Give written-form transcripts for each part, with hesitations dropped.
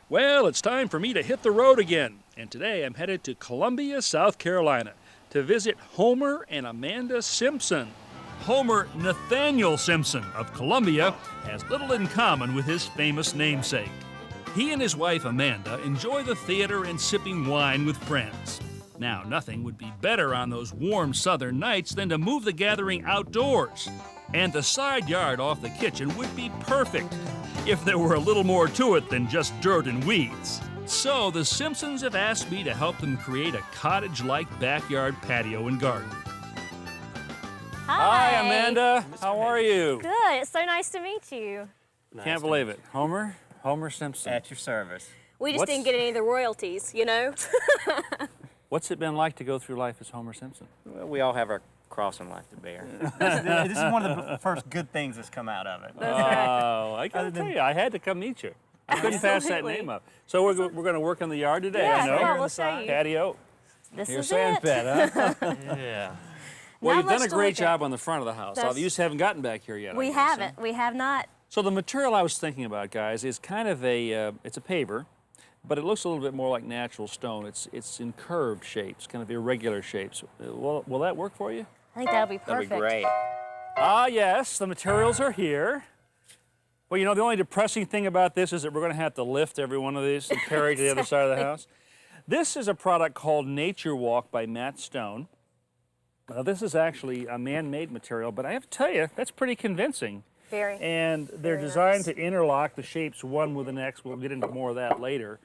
Well, it's time for me to hit the road again, and today I'm headed to Columbia, South Carolina, to visit Homer and Amanda Simpson. Homer Nathaniel Simpson of Columbia has little in common with his famous namesake. He and his wife Amanda enjoy the theater and sipping wine with friends. Now, nothing would be better on those warm southern nights than to move the gathering outdoors. And the side yard off the kitchen would be perfect if there were a little more to it than just dirt and weeds. So the Simpsons have asked me to help them create a cottage-like backyard patio and garden. Hi. Hi, Amanda. How are you? Good. It's so nice to meet you. Can't believe it. Homer Simpson. At your service. We just didn't get any of the royalties, you know? What's it been like to go through life as Homer Simpson? Well, we all have our cross in life to bear. This is one of the first good things that's come out of it. That's right. Oh, I gotta tell you, I had to come meet you. I couldn't pass that name up. So we're going to work on the yard today, Yeah, I know. come on, we'll show you. Patio. This Your is sand it. pit, huh? Yeah. Well, Not you've done much a to great look at. job on the front of the house. You just haven't gotten back here yet. I We guess, huh? haven't. We have not. So the material I was thinking about, guys, is kind of it's a paver, but it looks a little bit more like natural stone. It's in curved shapes, kind of irregular shapes. Will that work for you? I think that'll be perfect. That'd be great. Ah, yes, the materials are here. Well, you know, the only depressing thing about this is that we're going to have to lift every one of these and carry it to the other side of the house. This is a product called Nature Walk by Matt Stone. This is actually a man-made material, but I have to tell you, that's pretty convincing. Very. And they're Very designed nice. to interlock the shapes one with the next. We'll get into more of that later.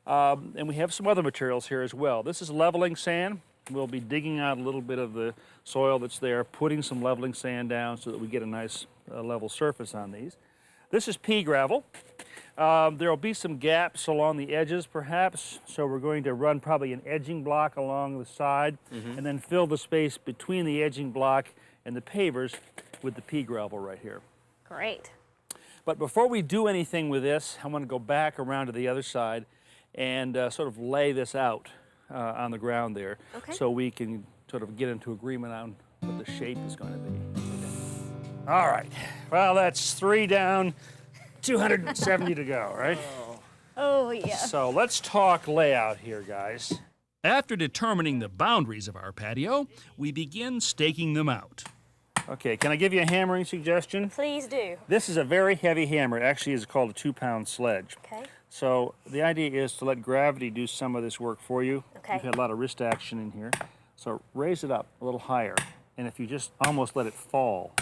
And we have some other materials here as well. This is leveling sand. We'll be digging out a little bit of the soil that's there, putting some leveling sand down so that we get a nice level surface on these. This is pea gravel. There will be some gaps along the edges perhaps, so we're going to run probably an edging block along the side and then fill the space between the edging block and the pavers with the pea gravel right here. Great. But before we do anything with this, I want to go back around to the other side and sort of lay this out on the ground there, so we can sort of get into agreement on what the shape is going to be. All right, well, that's 3 down, 270 to go, right? Oh, yeah. So let's talk layout here, guys. After determining the boundaries of our patio, we begin staking them out. Okay, can I give you a hammering suggestion? Please do. This is a very heavy hammer. It actually is called a 2-pound sledge. Okay. So the idea is to let gravity do some of this work for you. Okay. You've had a lot of wrist action in here. So raise it up a little higher. And if you just almost let it fall,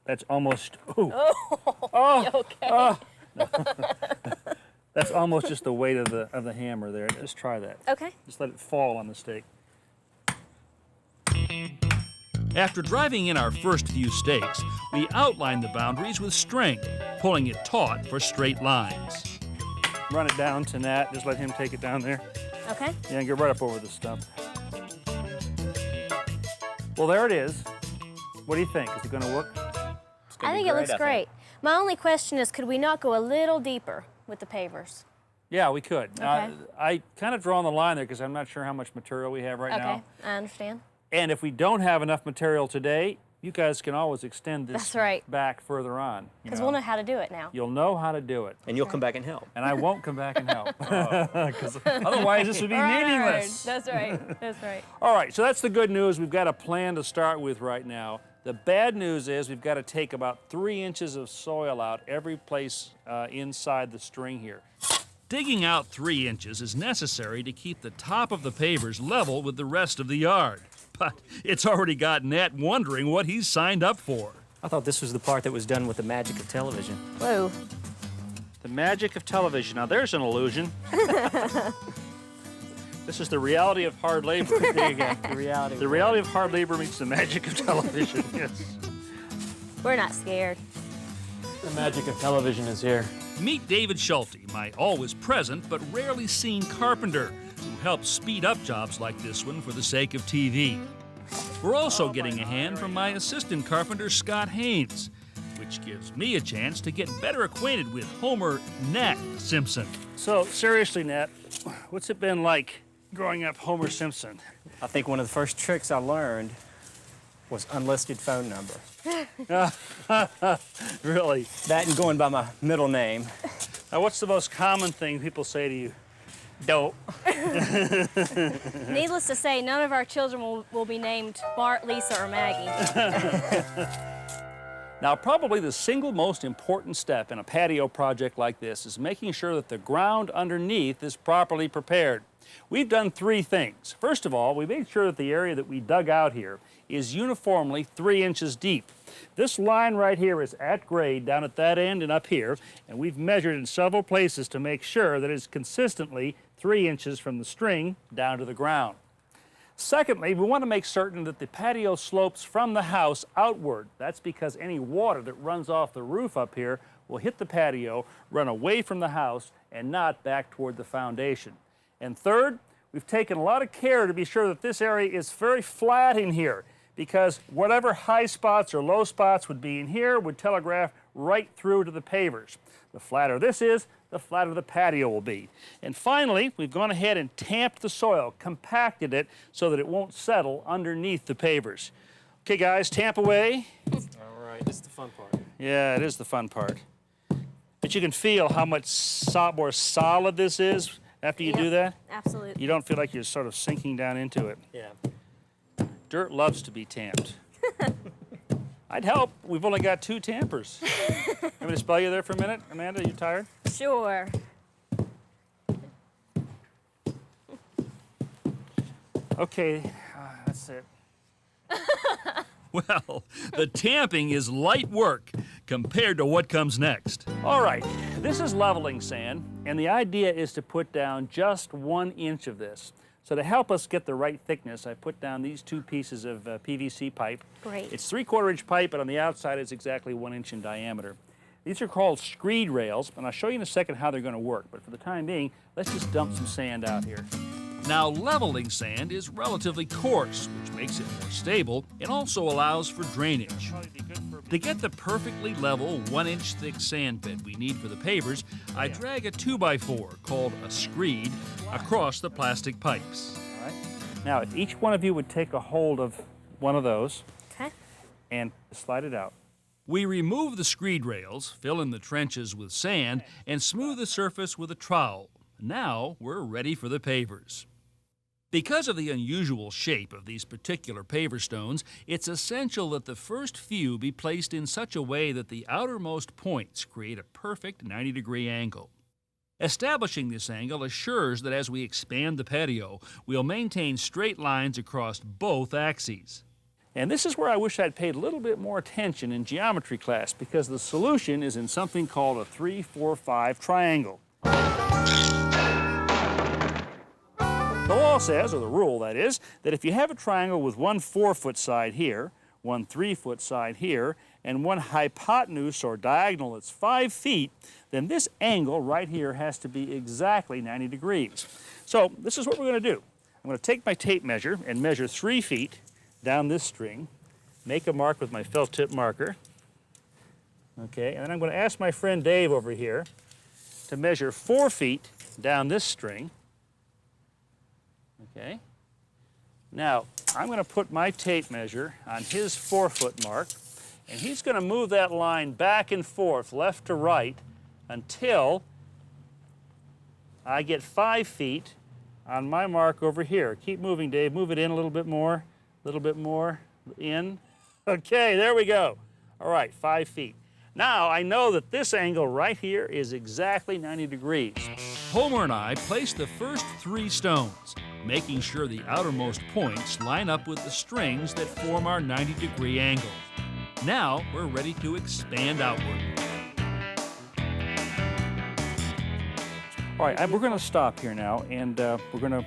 that's almost, ooh. Oh, Okay. That's almost just the weight of the hammer there. Just try that. Okay. Just let it fall on the stake. After driving in our first few stakes, we outline the boundaries with string, pulling it taut for straight lines. Run it down to Nat, just let him take it down there. Okay. Yeah, get right up over the stump. Well, there it is. What do you think? Is it going to work? I think it looks great. My only question is, could we not go a little deeper with the pavers? Yeah, we could. Okay. I kind of draw on the line there because I'm not sure how much material we have right Okay, now. I understand. And if we don't have enough material today, you guys can always extend this That's right. back further on. Because we'll know how to do it now. You'll know how to do it. And you'll come back and help. And I won't come back and help. Because otherwise this would be meaningless. That's right. That's right. All right, so that's the good news. We've got a plan to start with right now. The bad news is we've got to take about 3 inches of soil out every place inside the string here. Digging out 3 inches is necessary to keep the top of the pavers level with the rest of the yard. But it's already got Nat wondering what he's signed up for. I thought this was the part that was done with the magic of television. Whoa. The magic of television. Now there's an illusion. This is the reality of hard labor. There you go. The reality. The reality of hard labor meets the magic of television, yes. We're not scared. The magic of television is here. Meet David Schulte, my always present but rarely seen carpenter, who helps speed up jobs like this one for the sake of TV. We're also getting a hand from my assistant carpenter, Scott Haynes, which gives me a chance to get better acquainted with Homer Nat Simpson. So, seriously, Nat, what's it been like growing up Homer Simpson? I think one of the first tricks I learned was unlisted phone number. Really? That and going by my middle name. Now, what's the most common thing people say to you? Dope. Needless to say, none of our children will be named Bart, Lisa, or Maggie. Now, probably the single most important step in a patio project like this is making sure that the ground underneath is properly prepared. We've done three things. First of all, we made sure that the area that we dug out here is uniformly 3 inches deep. This line right here is at grade down at that end and up here, and we've measured in several places to make sure that it's consistently 3 inches from the string down to the ground. Secondly, we want to make certain that the patio slopes from the house outward. That's because any water that runs off the roof up here will hit the patio, run away from the house, and not back toward the foundation. And third, we've taken a lot of care to be sure that this area is very flat in here, because whatever high spots or low spots would be in here would telegraph right through to the pavers. The flatter this is, the flatter the patio will be. And finally, we've gone ahead and tamped the soil, compacted it so that it won't settle underneath the pavers. Okay guys, tamp away. All right, this is the fun part. Yeah, it is the fun part. But you can feel how much more solid this is after you do that. Absolutely. You don't feel like you're sort of sinking down into it. Yeah. Dirt loves to be tamped. I'd help. We've only got 2 tampers. Want me to spell you there for a minute? Amanda, you tired? Sure. Okay, that's it. Well, the tamping is light work compared to what comes next. All right, this is leveling sand, and the idea is to put down just 1 inch of this. So to help us get the right thickness, I put down these 2 pieces of PVC pipe. Great. It's 3/4 inch pipe, but on the outside it's exactly 1 inch in diameter. These are called screed rails, and I'll show you in a second how they're going to work, but for the time being, let's just dump some sand out here. Now, leveling sand is relatively coarse, which makes it more stable and also allows for drainage. To get the perfectly level 1 inch thick sand bed we need for the pavers, I drag a 2x4 called a screed across the plastic pipes. All right. Now, if each one of you would take a hold of one of those and slide it out. We remove the screed rails, fill in the trenches with sand, and smooth the surface with a trowel. Now we're ready for the pavers. Because of the unusual shape of these particular paver stones, it's essential that the first few be placed in such a way that the outermost points create a perfect 90-degree angle. Establishing this angle assures that as we expand the patio, we'll maintain straight lines across both axes. And this is where I wish I'd paid a little bit more attention in geometry class, because the solution is in something called a 3-4-5 triangle. The law says, or the rule that is, that if you have a triangle with 1 4-foot side here, 1 3-foot side here, and 1 hypotenuse or diagonal that's 5 feet, then this angle right here has to be exactly 90 degrees. So this is what we're going to do. I'm going to take my tape measure and measure 3 feet down this string, make a mark with my felt tip marker, okay, and then I'm going to ask my friend Dave over here to measure 4 feet down this string. Okay. Now, I'm going to put my tape measure on his 4-foot mark, and he's going to move that line back and forth, left to right, until I get 5 feet on my mark over here. Keep moving, Dave. Move it in a little bit more in. Okay, there we go. All right, 5 feet. Now, I know that this angle right here is exactly 90 degrees. Homer and I placed the first 3 stones, making sure the outermost points line up with the strings that form our 90-degree angle. Now, we're ready to expand outward. All right, we're going to stop here now, and we're going to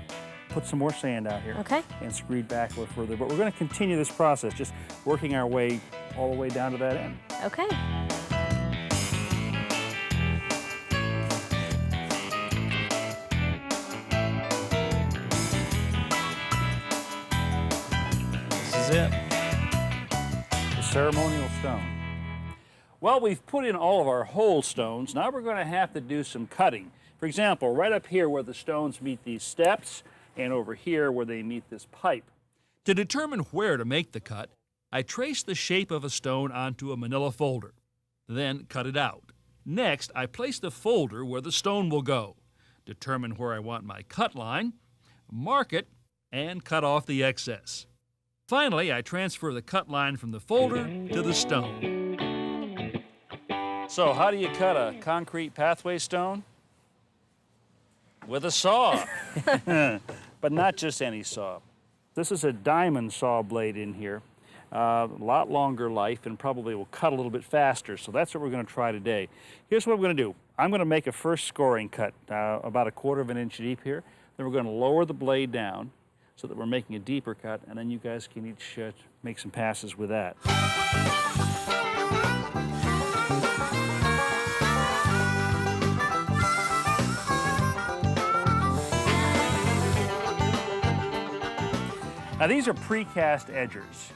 put some more sand out here. Okay. And screed back a little further. But we're going to continue this process, just working our way all the way down to that end. Okay. This is it. The ceremonial stone. Well, we've put in all of our hole stones. Now we're going to have to do some cutting. For example, right up here where the stones meet these steps, and over here where they meet this pipe. To determine where to make the cut, I trace the shape of a stone onto a manila folder, then cut it out. Next, I place the folder where the stone will go, determine where I want my cut line, mark it, and cut off the excess. Finally, I transfer the cut line from the folder to the stone. So, how do you cut a concrete pathway stone? With a saw. But not just any saw. This is a diamond saw blade in here. A lot longer life and probably will cut a little bit faster, so that's what we're going to try today. Here's what we're going to do. I'm going to make a first scoring cut, about 1/4 of an inch deep here. Then we're going to lower the blade down so that we're making a deeper cut, and then you guys can each make some passes with that. Now these are Precast Edgers.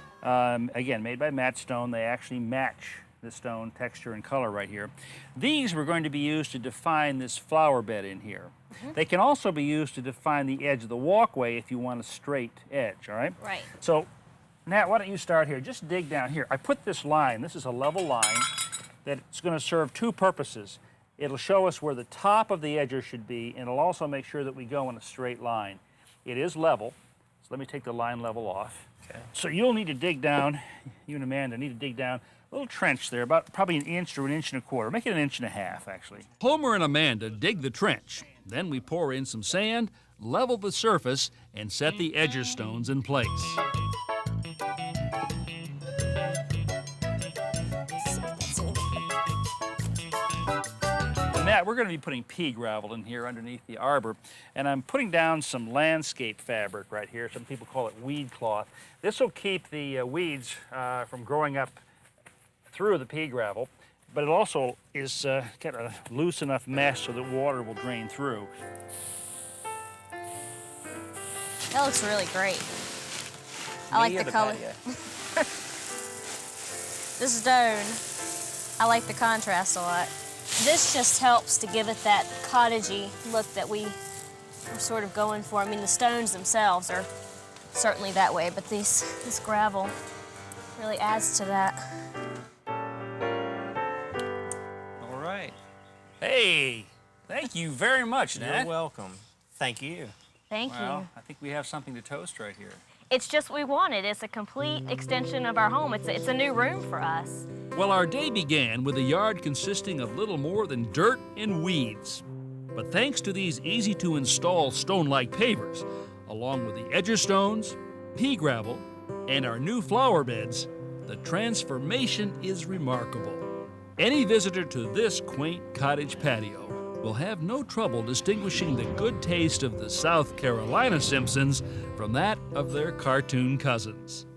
Again, made by Matte Stone. They actually match the stone texture and color right here. These were going to be used to define this flower bed in here. They can also be used to define the edge of the walkway if you want a straight edge, all right? Right. So, Nat, why don't you start here? Just dig down here. I put this line, this is a level line, that's going to serve two purposes. It'll show us where the top of the edger should be, and it'll also make sure that we go in a straight line. It is level, so let me take the line level off. Okay. So you'll need to dig down, you and Amanda need to dig down a little trench there, about probably 1 inch to 1.25 inches. Make it 1.5 inches, actually. Homer and Amanda dig the trench. Then we pour in some sand, level the surface, and set the edger stones in place. Matt, we're going to be putting pea gravel in here underneath the arbor, and I'm putting down some landscape fabric right here. Some people call it weed cloth. This will keep the weeds from growing up through the pea gravel, but it also is got a loose enough mesh so that water will drain through. That looks really great. I like the color. This stone, I like the contrast a lot. This just helps to give it that cottagey look that we are sort of going for. I mean, the stones themselves are certainly that way, but this gravel really adds to that. All right. Hey, thank you very much, Nat. You're welcome. Thank you. Thank you. I think we have something to toast right here. It's just what we wanted. It's a complete extension of our home. It's a new room for us. Well, our day began with a yard consisting of little more than dirt and weeds. But thanks to these easy-to-install stone-like pavers, along with the edger stones, pea gravel, and our new flower beds, the transformation is remarkable. Any visitor to this quaint cottage patio will have no trouble distinguishing the good taste of the South Carolina Simpsons from that of their cartoon cousins.